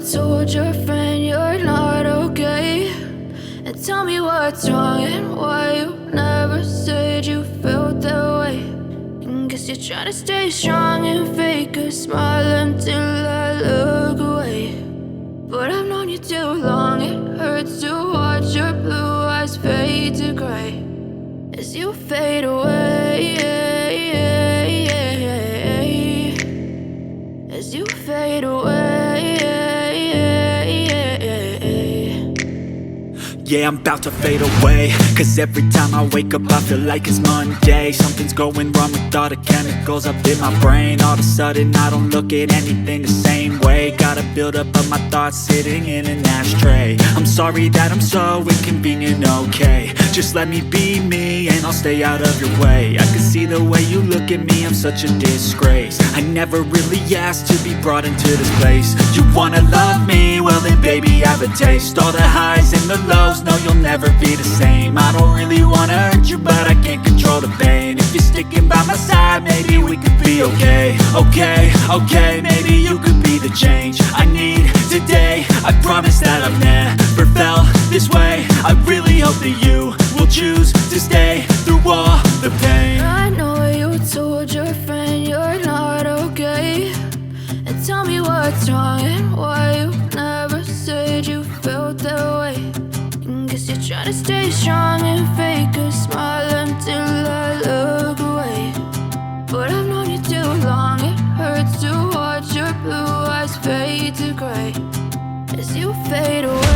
told your friend you're not okay. And tell me what's wrong and why you never said you felt that way. And guess you're trying to stay strong and fake a smile until I look away. But I've known you too long, it hurts to watch your blue eyes fade to gray as you fade away, as you fade away. Yeah, I'm about to fade away, cause every time I wake up I feel like it's Monday. Something's going wrong with all the chemicals up in my brain. All of a sudden I don't look at anything the same way. Gotta build up of my thoughts sitting in an ashtray. I'm sorry that I'm so inconvenient, okay. Just let me be me and I'll stay out of your way. I can see the way you look at me, I'm such a disgrace. I never really asked to be brought into this place. You wanna love me? Well then baby have a taste. All the highs and the lows, no, you'll never be the same. I don't really wanna hurt you, but I can't control the pain. If you're sticking by my side, maybe we could be okay. Okay, maybe you could be the change I need today. I promise that I've never felt this way. I really hope that you will choose to stay through all the pain. I know you told your friend you're not okay. And tell me what's wrong and why you never said you felt that way. Guess you're trying to stay strong and fake a smile until I look away. But I've known you too long, it hurts to watch your blue eyes fade to gray as you fade away.